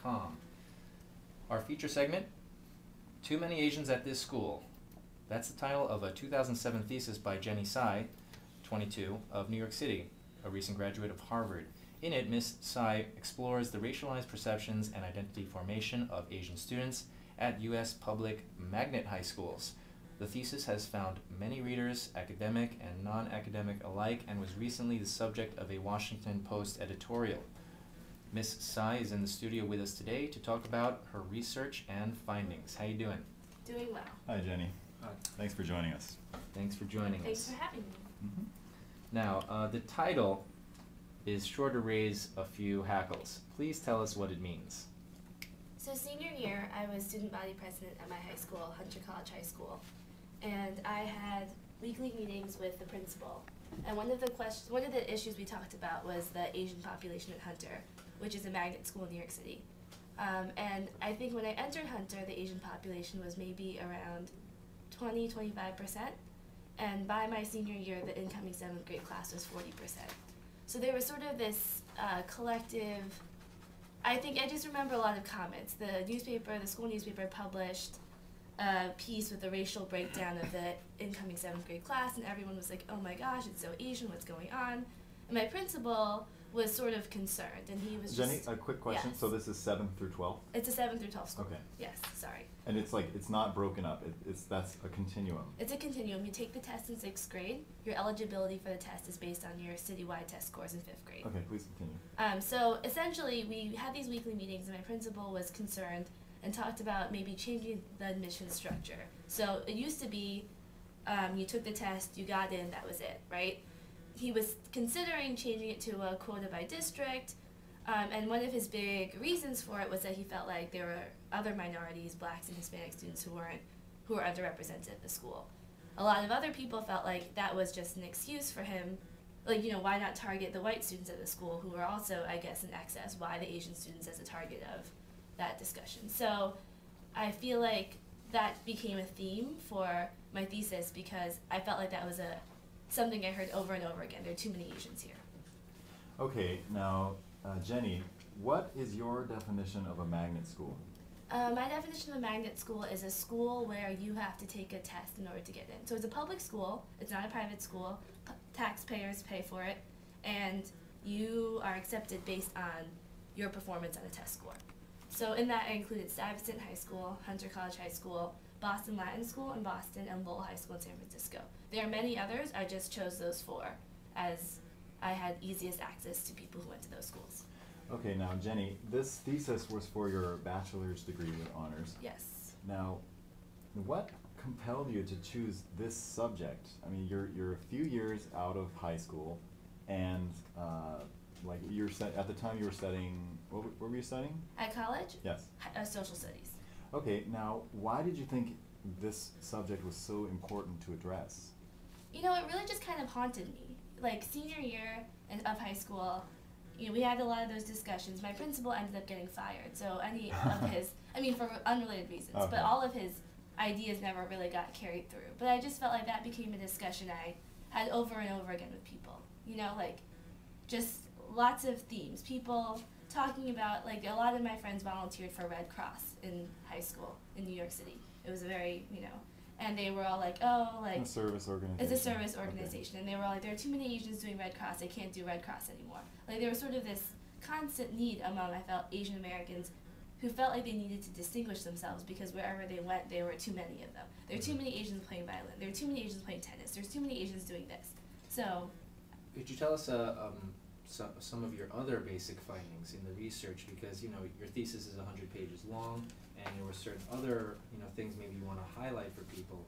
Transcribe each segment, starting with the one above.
thesis.com. Our feature segment, Too Many Asians at This School. That's the title of a 2007 thesis by Jenny Tsai, 22, of New York City, a recent graduate of Harvard. In it, Ms. Tsai explores the racialized perceptions and identity formation of Asian students at U.S. public magnet high schools. The thesis has found many readers, academic and non-academic alike, and was recently the subject of a Washington Post editorial. Ms. Tsai is in the studio with us today to talk about her research and findings. How you doing? Doing well. Hi, Jenny. Hi. Thanks for joining us. Thanks for joining us. Thanks for having me. Mm-hmm. Now, the title is sure to raise a few hackles. Please tell us what it means. So senior year, I was student body president at my high school, Hunter College High School, and I had weekly meetings with the principal. And one of the issues we talked about was the Asian population at Hunter, which is a magnet school in New York City. And I think when I entered Hunter, the Asian population was maybe around 20–25%. And by my senior year, the incoming 7th grade class was 40%. So there was sort of this collective, I just remember a lot of comments. The school newspaper published a piece with a racial breakdown of the incoming 7th grade class, and everyone was like, oh my gosh, it's so Asian, what's going on? And my principal was sort of concerned, and he was Jenny, a quick question. Yes. So this is 7th through 12th? It's a 7th through 12th school. Okay. Yes, sorry. And it's not broken up. That's a continuum. It's a continuum. You take the test in 6th grade. Your eligibility for the test is based on your citywide test scores in 5th grade. Okay, please continue. So essentially, we had these weekly meetings, and my principal was concerned and talked about maybe changing the admission structure. So it used to be you took the test, you got in, that was it, right? He was considering changing it to a quota by district, and one of his big reasons for it was that he felt like there were other minorities, blacks and Hispanic students, who were underrepresented at the school. A lot of other people felt like that was just an excuse for him, like, why not target the white students at the school who were also, I guess, in excess? Why the Asian students as a target of that discussion? So I feel like that became a theme for my thesis because I felt like that was something I heard over and over again. There are too many Asians here. Okay, now, Jenny, what is your definition of a magnet school? My definition of a magnet school is a school where you have to take a test in order to get in. So it's a public school, it's not a private school, taxpayers pay for it, and you are accepted based on your performance on a test score. So in that I included Stuyvesant High School, Hunter College High School, Boston Latin School in Boston, and Lowell High School in San Francisco. There are many others, I just chose those 4 as I had easiest access to people who went to those schools. Okay, now, Jenny, this thesis was for your bachelor's degree with honors. Yes. Now, what compelled you to choose this subject? I mean, you're a few years out of high school, and at the time you were studying, what were you studying? At college? Yes. Social studies. Okay, now, why did you think this subject was so important to address? It really just kind of haunted me. Like, senior year of high school, we had a lot of those discussions. My principal ended up getting fired, so any of his, for unrelated reasons, okay. But all of his ideas never really got carried through. But I just felt like that became a discussion I had over and over again with people. Just lots of themes. People talking about, a lot of my friends volunteered for Red Cross in high school in New York City. It was a very, and they were all like, a service organization. It's a service organization. Okay. And they were all like, there are too many Asians doing Red Cross, they can't do Red Cross anymore. There was sort of this constant need among, I felt, Asian Americans who felt like they needed to distinguish themselves because wherever they went, there were too many of them. There are too many Asians playing violin. There are too many Asians playing tennis. There's too many Asians doing this. So, Could you tell us some of your other basic findings in the research? Because your thesis is 100 pages long, and there were certain other things maybe you want to highlight for people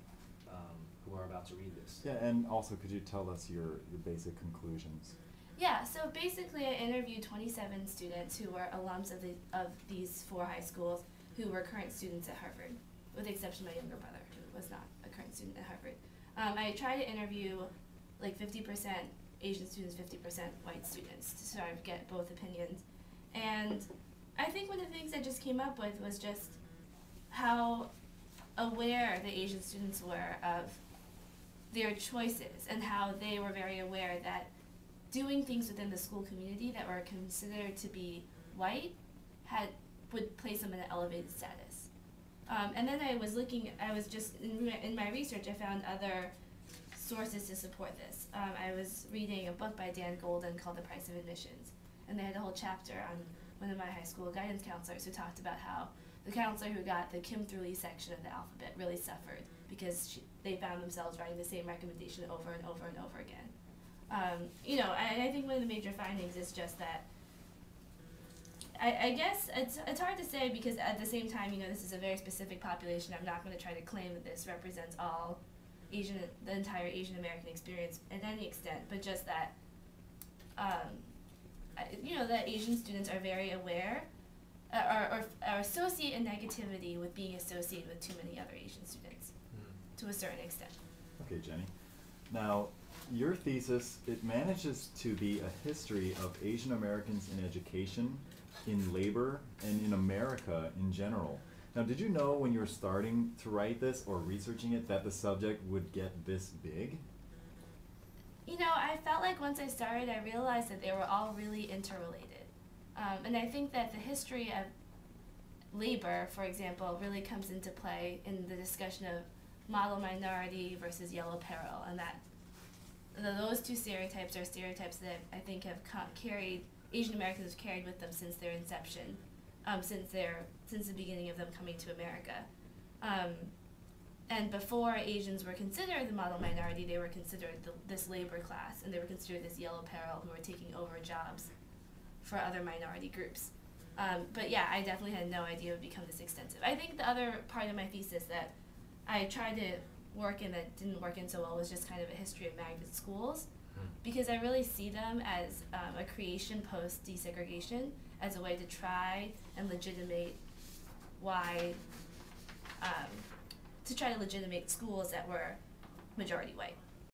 who are about to read this. Yeah, and also could you tell us your basic conclusions? yeah, so basically I interviewed 27 students who were alums of these 4 high schools who were current students at Harvard, with the exception of my younger brother, who was not a current student at Harvard. I tried to interview 50% Asian students, 50% white students to sort of get both opinions. And I think one of the things I just came up with was just how aware the Asian students were of their choices and how they were very aware that doing things within the school community that were considered to be white would place them in an elevated status. And then I was just, in my research, I found other sources to support this. I was reading a book by Dan Golden called The Price of Admissions, and they had a whole chapter on one of my high school guidance counselors who talked about how the counselor who got the Kim through Lee section of the alphabet really suffered because they found themselves writing the same recommendation over and over and over again. I think one of the major findings is just that I guess it's hard to say, because at the same time, this is a very specific population. I'm not going to try to claim that this represents all the entire Asian American experience at any extent, but just that, that Asian students are very aware or associate a negativity with being associated with too many other Asian students to a certain extent. Okay, Jenny. Now, your thesis, it manages to be a history of Asian Americans in education, in labor, and in America in general. Now, did you know when you were starting to write this or researching it that the subject would get this big? I felt like once I started, I realized that they were all really interrelated. And I think that the history of labor, for example, really comes into play in the discussion of model minority versus yellow peril, and that those two stereotypes are stereotypes that I think have Asian Americans have carried with them since their inception, since the beginning of them coming to America. And before Asians were considered the model minority, they were considered this labor class, and they were considered this yellow peril who were taking over jobs for other minority groups. But yeah, I definitely had no idea it would become this extensive. I think the other part of my thesis that I tried to work in that didn't work in so well was just kind of a history of magnet schools, because I really see them as a creation post-desegregation, as a way to try and legitimate schools that were majority white.